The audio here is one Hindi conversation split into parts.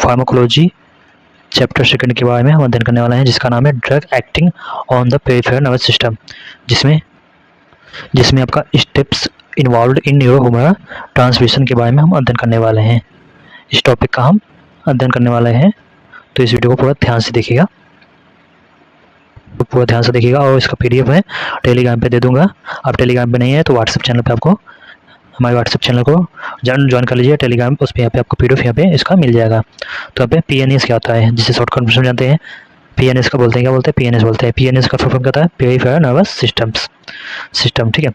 फार्माकोलॉजी चैप्टर सेकंड के बारे में हम अध्ययन करने वाले हैं, जिसका नाम है drug acting on the peripheral nervous system, जिसमें आपका steps involve in neurohumoral transmission के बारे में हम अध्ययन करने वाले हैं। इस टॉपिक का हम अध्ययन करने वाले हैं, तो इस वीडियो को पूरा ध्यान से देखिएगा, और इसका पीडीएफ मैं टेलीग्राम पे दे दूंगा। आप टेलीग्राम पे नहीं है तो व्हाट्सएप चैनल पे आपको हमारे व्हाट्सएप चैनल को ज्वाइन कर लीजिए टेलीग्राम, उस पर यहाँ पे आपको पीडीएफ यहाँ पे इसका मिल जाएगा। तो यहाँ पे पीएनएस क्या होता है, जिसे शॉर्ट फॉर्म जानते हैं, पीएनएस का बोलते हैं, क्या बोलते हैं, पीएनएस बोलते हैं। पीएनएस का फुल फॉर्म क्या होता है, पेरिफेरल नर्वस सिस्टम, ठीक है।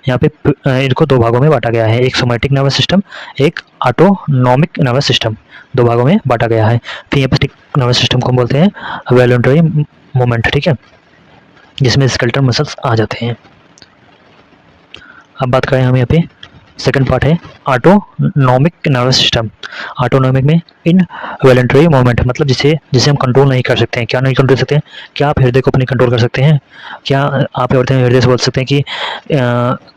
यहाँ पे इनको दो भागों में बांटा गया है, एक सोमैटिक नर्वस सिस्टम, एक ऑटोनॉमिक नर्वस सिस्टम, दो भागों में बांटा गया है। फिर एपिस्टिक नर्वस सिस्टम को हम बोलते हैं वॉलंटरी मूवमेंट, ठीक है, जिसमें स्केलेटल मसल्स आ जाते हैं। अब बात करें हम यहाँ पे सेकंड पार्ट है ऑटोनॉमिक नर्वस सिस्टम। ऑटोनॉमिक में इन वॉलंटरी मूवमेंट, मतलब जिसे हम कंट्रोल नहीं कर सकते हैं। क्या नहीं कंट्रोल सकते हैं? क्या आप हृदय को अपनी कंट्रोल कर सकते हैं? क्या आप हृदय से बोल सकते हैं कि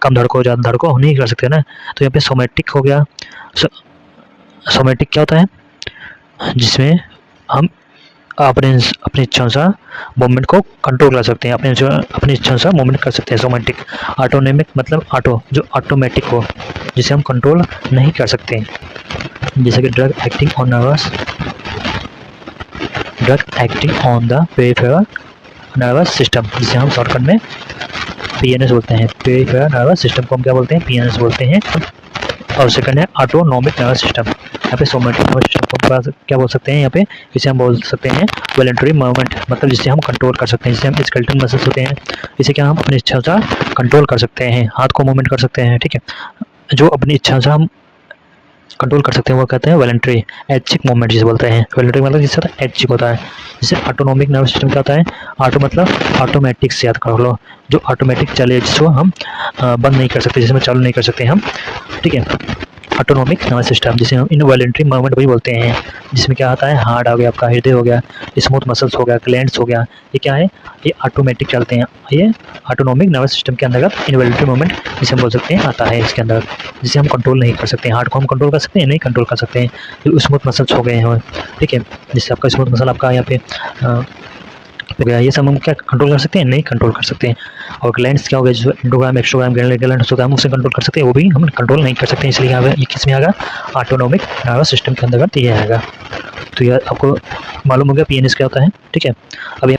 कम धड़को ज़्यादा धड़को? नहीं कर सकते ना। तो यहाँ पे सोमैटिक हो गया। सोमैटिक क्या होता है, जिसमें हम अपने इच्छानुसार मूवमेंट को कंट्रोल कर सकते हैं, अपनी इच्छानुसार मूवमेंट कर सकते हैं। सोमैटिक। ऑटोनॉमिक मतलब जो ऑटोमेटिक हो, जिसे हम कंट्रोल नहीं कर सकते, जैसे कि drug acting on the peripheral nervous system, जिसे हम शॉर्टकट में पीएनएस बोलते हैं। पेरिफेरल नर्वस सिस्टम को हम क्या बोलते हैं, पीएनएस बोलते हैं। और सेकंड है ऑटोनॉमिक नर्वस सिस्टम। यहाँ पे सोमैटिक नर्वस सिस्टम को क्या बोल सकते हैं, यहाँ पे इसे हम बोल सकते हैं वॉलंटरी मूवमेंट, मतलब जिसे हम कंट्रोल कर सकते हैं, जिसे हम स्केलेटल मसल्स होते हैं, इसे क्या हम अपनी इच्छा से कंट्रोल कर सकते हैं, हाथ को मूवमेंट कर सकते हैं, ठीक है। जो अपनी इच्छा से हम कंट्रोल कर सकते हैं वो कहते हैं वॉलंटरी ऐच्छिक मूवमेंट, जिसे बोलते हैं। वॉलंटरी मतलब जिससे होता है ऐच्छिक होता है। जिससे ऑटोनॉमिक नर्वस सिस्टम क्या होता है, ऑटो मतलब ऑटोमेटिक से याद कर लो, जो ऑटोमेटिक चले, जिसको हम बंद नहीं कर सकते, जिसमें चालू नहीं कर सकते हम, ठीक है। ऑटोनॉमिक नर्वस सिस्टम, जिसे हम इनवॉलंटरी मूवमेंट भी बोलते हैं, जिसमें क्या आता है, हार्ट हो गया, आपका हृदय हो गया, स्मूथ मसल्स हो गया, ग्लैंड्स हो गया, ये क्या है, ये ऑटोमेटिक चलते हैं। ये ऑटोनॉमिक नर्वस सिस्टम के अंतर्गत इनवॉलंटरी मूवमेंट जिसे हम बोल सकते हैं आता है इसके अंदर, जिसे हम कंट्रोल नहीं कर सकते हैं। हार्ट को हम कंट्रोल कर सकते हैं, नहीं कंट्रोल कर सकते हैं। तो स्मूथ मसल्स हो गए हैं, ठीक है, जिससे आपका स्मूथ मसल आपका यहाँ पे हो गया, ये सब हम क्या कंट्रोल कर सकते हैं, नहीं कंट्रोल कर सकते हैं। और ग्लैंड्स क्या हो गया, जो एंडोग्राम एक्सोग्राम ग्लैंड्स होता है, हम उसे कंट्रोल कर सकते हैं, वो भी हम कंट्रोल नहीं कर सकते, इसलिए यहाँ ये किस में आएगा, ऑटोनॉमिक नर्वस सिस्टम के अंतर्गत ये आएगा। तो यह आपको मालूम हो गया पीएनएस क्या होता है, ठीक है। अब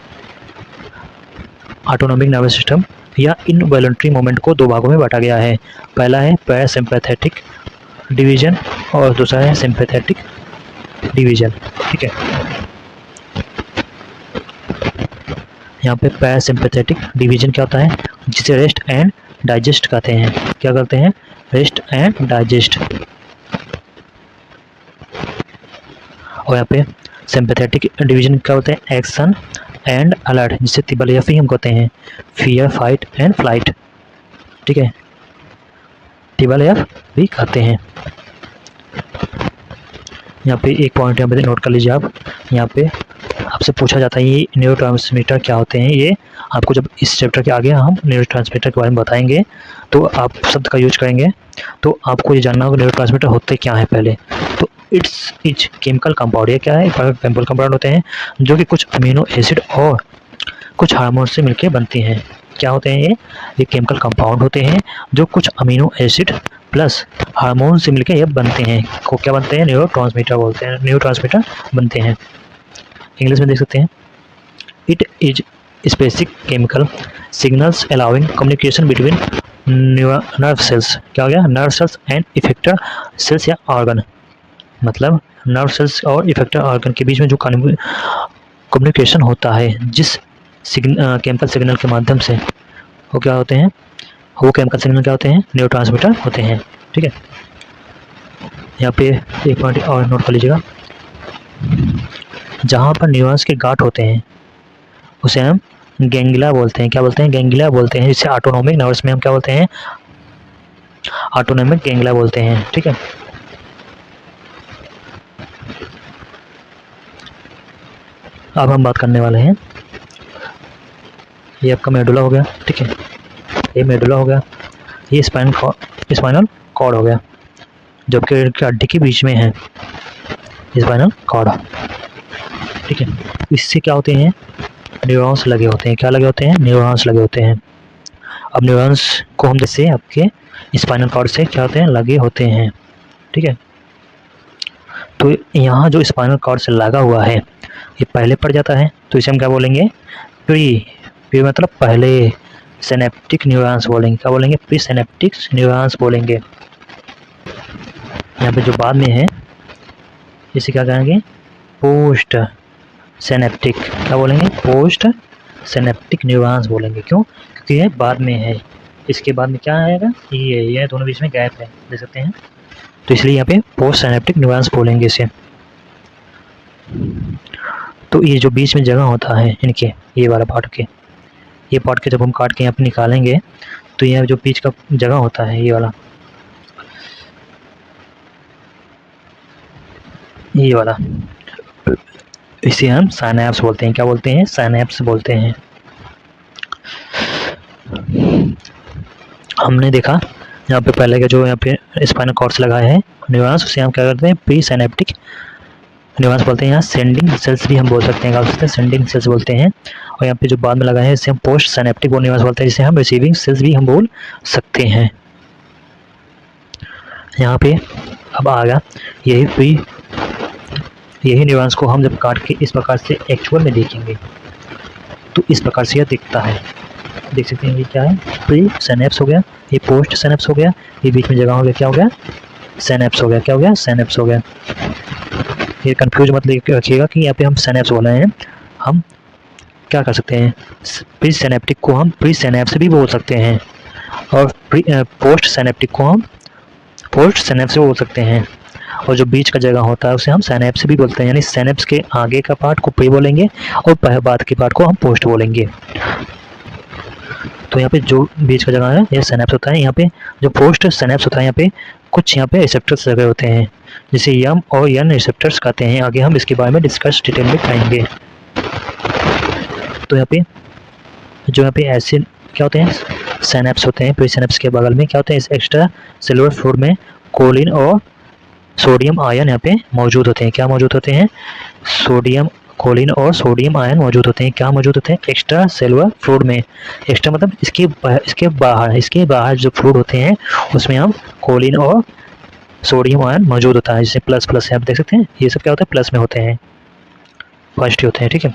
ऑटोनॉमिक नर्वस सिस्टम या इनवॉलंटरी मूवमेंट को दो भागों में बांटा गया है। पहला है पैरासिम्पैथेटिक डिवीजन और दूसरा है सिम्पैथेटिक डिवीजन, ठीक है। यहाँ पे पैरासिम्पैथेटिक डिवीजन क्या होता है, जिसे रेस्ट एंड डाइजेस्ट कहते हैं। क्या करते हैं, रेस्ट एंड डाइजेस्ट। और यहाँ पे सिम्पैथेटिक डिवीजन क्या होते हैं, एक्शन एंड अलर्ट, जिसे तिबल-एफ हम कहते हैं, फियर फाइट एंड फ्लाइट, ठीक है, तिबल-एफ भी कहते हैं। यहाँ पे एक पॉइंट यहाँ पे नोट कर लीजिए आप, यहाँ पे आपसे पूछा जाता है ये न्यूरोट्रांसमीटर क्या होते हैं। ये आपको जब इस चैप्टर के आगे हम न्यूरोट्रांसमीटर के बारे में बताएंगे तो आप शब्द का यूज करेंगे, तो आपको ये जानना होगा न्यूरोट्रांसमीटर होते क्या है पहले। तो इट्स केमिकल कंपाउंड, ये क्या है, केमिकल कंपाउंड होते हैं जो कि कुछ अमीनो एसिड और कुछ हार्मोन से मिलकर बनती हैं। क्या होते हैं ये केमिकल कंपाउंड होते हैं जो कुछ अमीनो एसिड प्लस हार्मोन से मिलकर ये बनते हैं, को क्या बनते हैं, न्यूरोट्रांसमीटर बोलते हैं, न्यूरोट्रांसमीटर बनते हैं। इंग्लिश में देख सकते हैं, it is specific chemical signals allowing communication between nerve cells. क्या हो गया, nerve cells and effector cells या ऑर्गन, मतलब नर्व सेल्स और इफेक्टर ऑर्गन के बीच में जो कम्युनिकेशन होता है, जिस केमिकल सिग्नल के माध्यम से, वो क्या होते हैं, वो केमिकल सिग्नल क्या होते हैं, न्यूरोट्रांसमीटर होते हैं, ठीक है। यहाँ पे एक पॉइंट और नोट कर लीजिएगा, जहाँ पर न्यूरॉन्स के गांठ होते हैं उसे हम गैंग्लिया बोलते हैं। क्या बोलते हैं, गैंग्लिया बोलते हैं, जिससे ऑटोनॉमिक नर्वस में हम क्या बोलते हैं, ऑटोनॉमिक गैंग्लिया बोलते हैं, ठीक है। अब हम बात करने वाले हैं, ये आपका मेडुला हो गया, ठीक है, ये मेडुला हो गया, ये स्पाइनल कॉर्ड हो गया, जो कि हड्डी के बीच में है, स्पाइनल कॉर्ड। ठीक है, इससे क्या होते हैं, न्यूरॉन्स लगे होते हैं। क्या लगे होते हैं, न्यूरॉन्स लगे होते हैं। अब न्यूरॉन्स को हम जैसे आपके स्पाइनल कॉर्ड से क्या होते हैं, लगे होते हैं। ठीक है, तो यहाँ जो स्पाइनल कॉर्ड से लगा हुआ है ये पहले पड़ जाता है, तो इसे हम क्या बोलेंगे, प्री। प्री मतलब पहले, सिनेप्टिक न्यूरॉन्स बोलेंगे। क्या बोलेंगे, प्री सिनेप्टिक न्यूरॉन्स बोलेंगे। यहाँ पे जो बाद में है इसे क्या कहेंगे, पोस्ट सिनेप्टिक। क्या बोलेंगे, पोस्ट सिनेप्टिक न्यूरॉन्स बोलेंगे। क्यों, क्योंकि ये बाद में है। इसके बाद में क्या आएगा, ये दोनों बीच में गैप है, देख सकते हैं, तो इसलिए यहाँ पे पोस्ट सिनेप्टिक न्यूरॉन्स बोलेंगे इसे। तो ये जो बीच में जगह होता है इनके, ये वाला पार्ट के, ये पार्ट के जब हम काट के यहाँ पे निकालेंगे तो ये जो बीच का जगह होता है ये वाला इसे हम साइनैप्स बोलते हैं। क्या बोलते हैं, साइनैप्स बोलते हैं। हमने देखा यहाँ पे पहले का जो यहाँ पे स्पाइनल कॉर्ड से लगा है न्यूरॉन्स, उसे हम क्या करते हैं, प्री सिनेप्टिक न्यूरॉन्स बोलते हैं। यहाँ सेंडिंग सेल्स भी हम बोल सकते हैं, क्या बोलते हैं, सेंडिंग सेल्स बोलते हैं। और यहाँ पे जो बाद में लगा है इसे हम पोस्ट सिनेप्टिक न्यूरॉन्स बोलते हैं, जिसे हम रिसीविंग सेल्स भी हम बोल सकते हैं। यहाँ पे अब आ गया यही न्यूरॉन्स को हम जब काट के इस प्रकार से एक्चुअल में देखेंगे तो इस प्रकार से यह दिखता है। देख सकते हैं ये क्या है, प्री सिनेप्स हो गया, ये पोस्ट सिनेप्स हो गया, ये बीच में जगह हो गया, क्या हो गया, सिनेप्स हो गया। क्या हो गया, सिनेप्स हो गया। ये कंफ्यूज मत रखिएगा कि यहाँ पे हम सिनेप्स बोल रहे हैं। हम क्या कर सकते हैं, प्री सिनेप्टिक को हम प्री सिनेप्स भी बोल सकते हैं, और पोस्ट सिनेप्टिक को हम पोस्ट सिनेप्स भी बोल सकते हैं। और जो बीच का जगह होता है उसे हम सिनेप्स भी बोलते हैं, यानी सिनेप्स के आगे का पार्ट को प्री बोलेंगे और बाद के पार्ट को हम पोस्ट बोलेंगे। तो यहाँ पे जो बीच का जगह है ये सिनेप्स होता है। यहाँ पे जो पोस्ट सिनेप्स होता है, यहाँ पे कुछ यहाँ पे रिसेप्टर्स लगे होते हैं, जिसे यम और यन रिसेप्टर्स कहते हैं। आगे हम इसके बारे में डिस्कस डिटेल में करेंगे। तो यहाँ पे ऐसे क्या होते हैं, सिनेप्स होते हैं। प्री सिनेप्स के बगल में क्या होते हैं, इस एक्स्ट्रा सेलुलर फ्लूइड में कोलिन और सोडियम आयन यहाँ पे मौजूद होते हैं। क्या मौजूद होते हैं, सोडियम, कोलिन और सोडियम आयन मौजूद होते हैं। क्या मौजूद होते हैं, एक्स्ट्रा सेलुलर फ्लूइड में। एक्स्ट्रा मतलब इसके बाहर जो फ्लूइड होते हैं उसमें हम कोलिन और सोडियम आयन मौजूद होता है, जिससे प्लस प्लस है, आप देख सकते हैं ये सब क्या होता है, प्लस में होते हैं, पॉजिटिव होते हैं। ठीक है,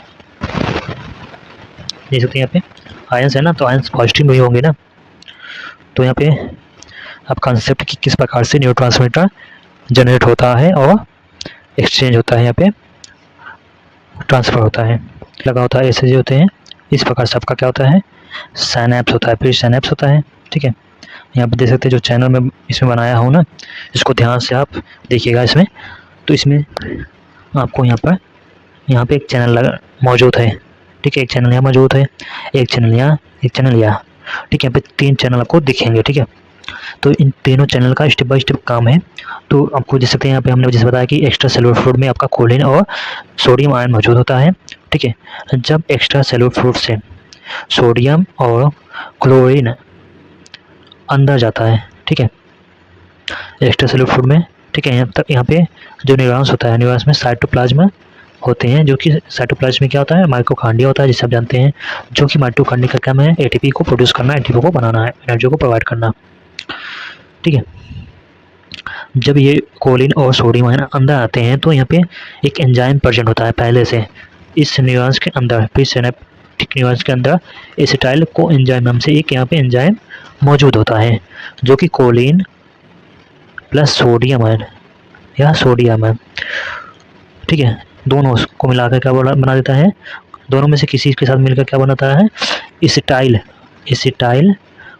देख सकते हैं यहाँ पे आयंस है ना, तो आयंस पॉजिटिव में ही होंगे ना। तो यहाँ पे अब कॉन्सेप्ट कि किस प्रकार से न्यूरोट्रांसमीटर जनरेट होता है और एक्सचेंज होता है, यहाँ पे ट्रांसफ़र होता है, लगा होता है, ऐसे होते हैं। इस प्रकार से आपका क्या होता है, साइनैप्स होता है, प्री साइनैप्स होता है। ठीक है, यहाँ पे देख सकते हैं जो चैनल में इसमें बनाया हूँ ना, इसको ध्यान से आप देखिएगा इसमें। तो इसमें आपको यहाँ पे एक चैनल लगा मौजूद है। ठीक है, एक चैनल यहाँ मौजूद है, एक चैनल यहाँ, एक चैनल यहाँ। ठीक है, यहाँ पे 3 चैनल आपको दिखेंगे। ठीक है, तो इन तीनों चैनल का स्टेप बाय स्टेप काम है। तो आपको देख सकते हैं यहाँ पे हमने जैसे बताया कि एक्स्ट्रा सेलुलर फ्लूइड में आपका कोलिन और सोडियम आयन मौजूद होता है। ठीक है, जब एक्स्ट्रा सेलुलर फ्लूइड से सोडियम और क्लोरीन अंदर जाता है, ठीक है, एक्स्ट्रा सेलुलर फ्लूइड में। ठीक है, यहाँ पे जो न्यूरॉन्स होता है, न्यूरॉन्स में साइटोप्लाज्म होते हैं, जो कि साइटोप्लाज्म में क्या होता है, माइटोकॉन्ड्रिया होता है, जिसे आप जानते हैं, जो कि माइटोकॉन्ड्रिया का काम है एटीपी को प्रोड्यूस करना, एटीपी को बनाना है, एनर्जी को प्रोवाइड करना। ठीक है, जब ये कोलिन और सोडियम आयन अंदर आते हैं तो यहाँ पे एक एंजाइम प्रेजेंट होता है पहले से इस न्यूरॉन्स के अंदर, प्री सिनेप्टिक न्यूरॉन्स के अंदर एसिटाइल को एंजाइम नाम से एक यहाँ पे एंजाइम मौजूद होता है, जो कि कोलिन प्लस सोडियम आयन या सोडियम आयन, ठीक है, दोनों को मिलाकर क्या बना देता है, दोनों में से किसी के साथ मिलकर क्या बनाता है, एसिटाइल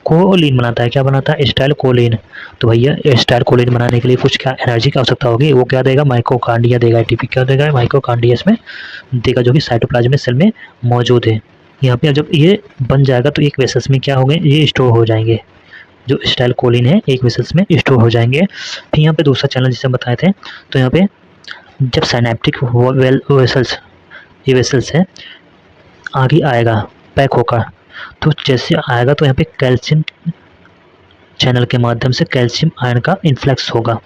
कोलिन बनाता है। क्या बनाता है, एसिटाइल कोलिन। तो भैया एसिटाइल कोलिन बनाने के लिए कुछ क्या एनर्जी की आवश्यकता होगी, वो क्या देगा, माइटोकॉन्ड्रिया देगा, एटीपी क्या देगा, माइटोकॉन्ड्रिया इसमें देगा, जो कि साइटोप्लाज्म सेल में मौजूद है। यहाँ पे जब ये बन जाएगा तो एक वेसल्स में क्या होंगे, ये स्टोर हो जाएंगे, जो एसिटाइल कोलिन है एक वेसल्स में स्टोर हो जाएंगे। फिर यहाँ पे दूसरा चैनल जिसे हम बताए थे, तो यहाँ पे जब साइनेप्टिक वेसल्स, ये वेसल्स है, आगे आएगा पैक होकर, तो जैसे आएगा तो यहाँ पे कैल्शियम चैनल के माध्यम से कैल्शियम आयन का इन्फ्लक्स होगा।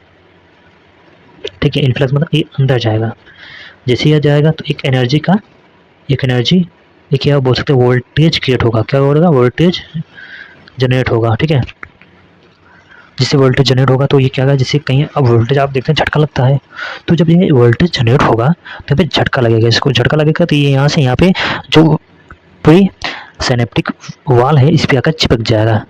ठीक है। इन्फ्लक्स मतलब ये अंदर जाएगा, जैसे यह जाएगा तो एक एनर्जी ये क्या बोल सकते हैं, वोल्टेज क्रिएट होगा। क्या होगा? वोल्टेज जनरेट होगा। ठीक है, जिससे वोल्टेज जनरेट होगा तो ये क्या होगा, जिससे कहीं अब वोल्टेज आप देखते हैं झटका लगता है, तो जब ये वोल्टेज जनरेट होगा तो यहाँ पे झटका लगेगा। इसको झटका लगेगा तो ये यहाँ से यहाँ पे जो पूरी सिनेप्टिक वाल है इस पे आकर चिपक जाएगा,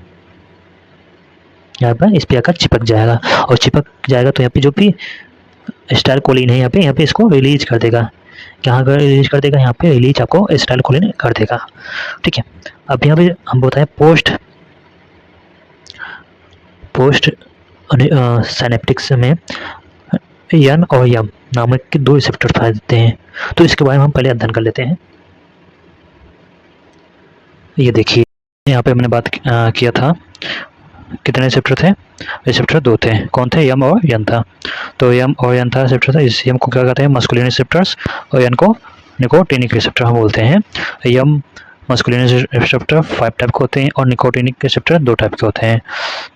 यहाँ पर इस पे आकर चिपक जाएगा, और चिपक जाएगा तो यहाँ पे जो भी स्टाइल कोलिन है यहाँ पे इसको रिलीज कर देगा। कहाँ कर रिलीज कर देगा? यहाँ पे रिलीज आपको स्टाइल कोलिन कर देगा। ठीक है, अब यहाँ पे हम बताएं पोस्ट सिनेप्टिक्स में एन और एम नामक के दो रिसेप्टर पाए जाते हैं, तो इसके बारे में हम पहले अध्ययन कर लेते हैं। ये देखिए यहाँ पे हमने बात किया था, कितने रिसेप्टर थे? रिसेप्टर दो थे। कौन थे? एम और एन था। तो एम और एन था रिसेप्टर था। इस एम को क्या कहते हैं? मस्कुलिन रिसेप्टर्स, और एन को निकोटिनिक रिसेप्टर हम बोलते हैं। एम मस्कुलिन रिसेप्टर 5 टाइप के होते हैं और निकोटिनिक रिसेप्टर 2 टाइप के होते हैं।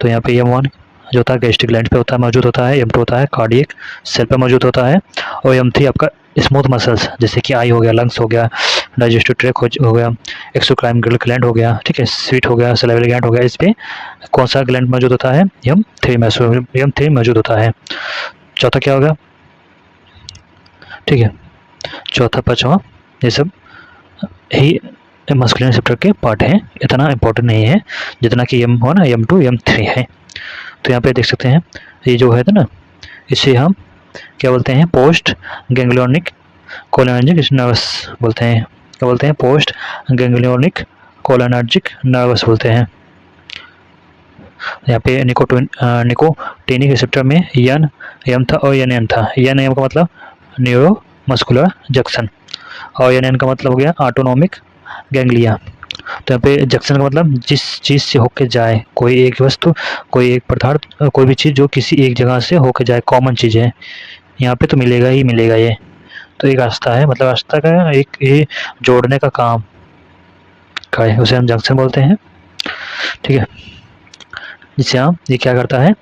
तो यहाँ पे M1 जो होता है गैस्ट्रिक ग्लैंड पे मौजूद होता है, M2 होता है कार्डियक सेल पे मौजूद होता है, और M3 आपका स्मूथ मसल्स जैसे कि आई हो गया, लंग्स हो गया, डाइजेस्टिव ट्रैक हो गया, एक्सोक्राइन ग्लैंड हो गया, ठीक है, स्वीट हो गया, सलाइवरी ग्लैंड हो गया, इस पे कौन सा ग्लैंड मौजूद होता है? M3 मौजूद होता है। चौथा क्या होगा? ठीक है, चौथा पाँचवा ये सब ही मस्कुलिन रिसेप्टर के पार्ट हैं, इतना इंपॉर्टेंट नहीं है जितना कि M1, M2, M3 है। तो यहाँ पे देख सकते हैं ये जो है ना, इसे हम क्या बोलते हैं? पोस्ट गैंग्लियोनिक कोलिनर्जिक नर्वस बोलते हैं। क्या बोलते हैं? पोस्ट गैंग्लियोनिक कोलिनर्जिक नर्वस बोलते हैं। यहाँ पे निकोटिनिक रिसेप्टर में एम था और एन था। एन का मतलब न्यूरो मस्कुलर जंक्शन, और एन का मतलब हो गया ऑटोनॉमिक गैंग्लिया। तो यहाँ पे जंक्शन का मतलब जिस चीज़ से होके जाए, कोई एक वस्तु, कोई एक पदार्थ, कोई भी चीज़ जो किसी एक जगह से होके जाए, कॉमन चीज़ है, यहाँ पे तो मिलेगा ही मिलेगा ये। तो एक रास्ता है, मतलब रास्ता का एक ये जोड़ने का काम का है, उसे हम जंक्शन बोलते हैं। ठीक है, जिससे हम ये क्या करता है?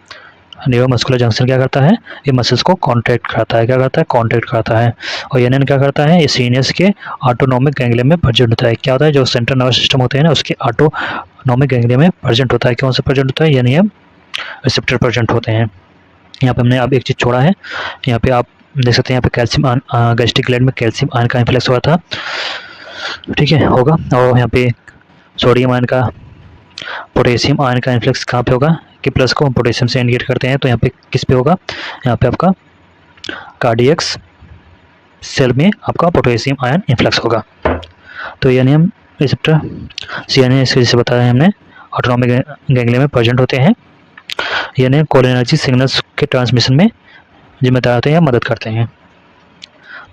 न्यूरोमस्कुलर जंक्शन क्या करता है? ये मसल्स को कॉन्ट्रैक्ट करता है। क्या करता है? कॉन्ट्रैक्ट करता है। और एन क्या करता है? ये सीनियस के ऑटोनॉमिक गैंग्लियम में प्रेजेंट होता है। क्या होता है? जो सेंट्रल नर्वस सिस्टम होते हैं ना, उसके ऑटोनॉमिक गैंग्लियम में प्रेजेंट होता है। कौन सा प्रेजेंट होता है? यानी हम रिसेप्टर प्रेजेंट होते हैं। यहाँ पे हमने अब एक चीज़ छोड़ा है, यहाँ पे आप देख सकते हैं, यहाँ पे कैल्शियम गैस्ट्रिक ग्लैंड में कैल्शियम आयन का इन्फ्लक्स हुआ था, ठीक है, होगा। और यहाँ पे सोडियम आयन का, पोटेशियम आयन का इन्फ्लक्स कहाँ पे होगा? कि प्लस को हम पोटेशियम से इंडिकेट करते हैं, तो यहाँ पे किस पे होगा? यहाँ पे आपका कार्डियक्स सेल में आपका पोटेशियम आयन इन्फ्लक्स होगा। तो यानी हम रिसेप्टर यानी जैसे बताया हमने ऑटोनॉमिक गैंग्लियम में प्रेजेंट होते हैं, यानी कोलिनर्जिक सिग्नल्स के ट्रांसमिशन में जिम्मेदार होते हैं या मदद करते हैं।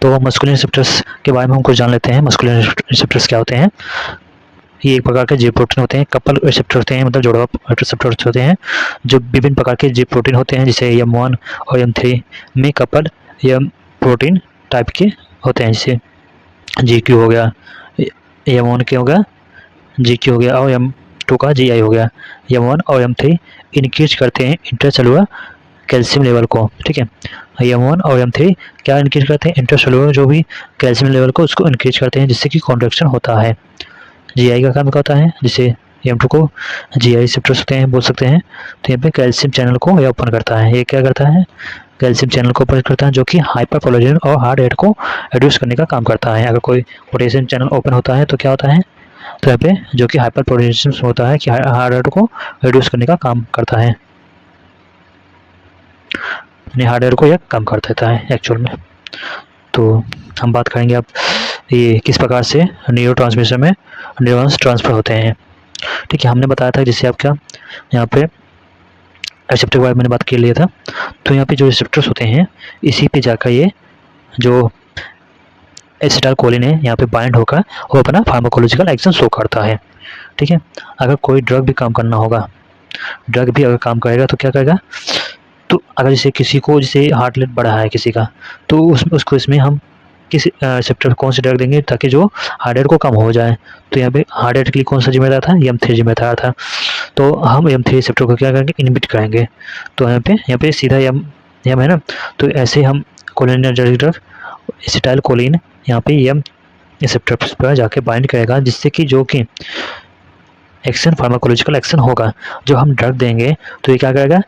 तो मस्कुलिन रिसेप्टर्स के बारे में हम कुछ जान लेते हैं। मस्कुलिन रिसेप्टर्स क्या होते हैं? ये एक प्रकार के जी प्रोटीन होते हैं, कपल रिसेप्टर होते हैं, मतलब जुड़वा रिसेप्टर्स होते हैं, जो विभिन्न प्रकार के जी प्रोटीन होते हैं, जैसे M1 और M3 में कपल या प्रोटीन टाइप के होते हैं, जैसे GQ हो गया, M1 के हो गया GQ हो गया, और M2 का GI हो गया। M1 और M3 इंक्रीज करते हैं इंट्रासेलुलर कैल्शियम लेवल को, ठीक है। M1 और M3 क्या इंक्रीज करते हैं? इंट्रासेलुलर जो भी कैल्शियम लेवल को उसको इंक्रीज करते हैं, जिससे कि कॉन्ट्रैक्शन होता है। GI का काम क्या होता है? जिसे M2 को GI रिसेप्टर्स होते हैं बोल सकते हैं। तो यहाँ पे कैल्शियम चैनल को यह ओपन करता है। ये क्या करता है? कैल्शियम चैनल को ओपन करता है, जो कि हाइपरकोलेजन और हार्ट रेट को रिड्यूस करने का काम करता है। अगर कोई पोटेशियम चैनल ओपन होता है तो क्या होता है? तो यहाँ पे जो कि हाइपरपोटेशियम होता है कि हार्ट रेट को रिड्यूस करने का काम करता है, यानी हार्ट रेट को यह कम कर देता है एक्चुअल में। तो हम बात करेंगे अब ये किस प्रकार से न्यूरो ट्रांसमिशन में न्यूरॉन्स ट्रांसफर होते हैं। ठीक है, हमने बताया था जिससे आपका यहाँ पे रिसेप्टर के बारे में मैंने बात कर लिया था। तो यहाँ पे जो रिसेप्टर्स होते हैं इसी पे जाकर ये जो एसिटाइलकोलिन है यहाँ पे बाइंड होकर वो अपना फार्माकोलॉजिकल एक्शन शो करता है। ठीक है, अगर कोई ड्रग भी काम करना होगा, ड्रग भी अगर काम करेगा तो क्या करेगा? तो अगर जैसे किसी को जैसे हार्ट रेट बढ़ा है किसी का, तो उसको इसमें हम किस रिसेप्टर कौन से ड्रग देंगे ताकि जो हार्ट रेट को कम हो जाए। तो यहाँ पे हार्ट रेट के लिए कौन सा जिम्मेदार था? M3 जिम्मेदार था। तो हम M3 रिसेप्टर को क्या करेंगे? इनहिबिट करेंगे। तो यहाँ पे सीधा यम है ना। तो ऐसे हम कोलिनर्जिक ड्रग एसिटाइल कोलिन यहाँ पे यम रिसेप्टर्स पर जाके बाइंड करेगा, जिससे कि जो कि एक्शन फार्माकोलॉजिकल एक्शन होगा, जो हम ड्रग देंगे तो ये क्या करेगा,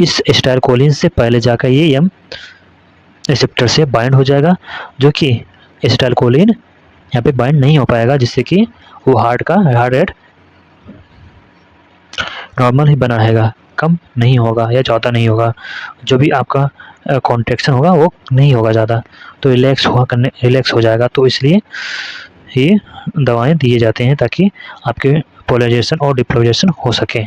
इस एसिटाइल कोलिन से पहले जाकर ये यम रिसेप्टर से बाइंड हो जाएगा, जो कि एसिटाइल कोलिन यहाँ पे बाइंड नहीं हो पाएगा, जिससे कि वो हार्ट रेट नॉर्मल ही बना रहेगा, कम नहीं होगा या ज़्यादा नहीं होगा। जो भी आपका कॉन्ट्रैक्शन होगा वो नहीं होगा ज़्यादा, तो रिलैक्स हो जाएगा। तो इसलिए ये दवाएं दिए जाते हैं ताकि आपके पोलराइजेशन और डिपोलराइजेशन हो सके।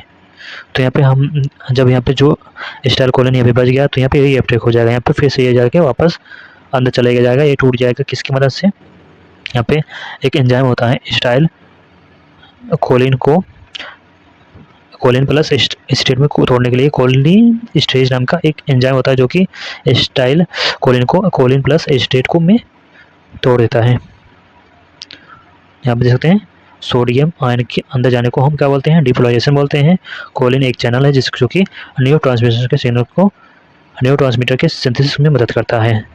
तो यहाँ पे हम जब यहाँ पे जो एसिटाइल कोलिन यहाँ पे बच गया तो यहाँ पे रीअपटेक हो जाएगा, यहाँ पे फिर से ये जाके वापस अंदर चले जाएगा, ये टूट जाएगा। किसकी मदद से, यहाँ पे एक एंजाइम होता है एसिटाइल कोलिन प्लस एसिटेट में तोड़ने के लिए कोलिन स्टेज नाम का एक एंजाइम होता है, जो कि एसिटाइल कोलिन प्लस एसिटेट को में तोड़ देता है। यहाँ पे देख सकते हैं सोडियम आयन के अंदर जाने को हम क्या बोलते हैं, डिपोलराइजेशन बोलते हैं। कोलिन एक चैनल है जो कि न्यूरोट्रांसमीटर के सिग्नल को न्यूरोट्रांसमीटर के सिंथेसिस में मदद करता है।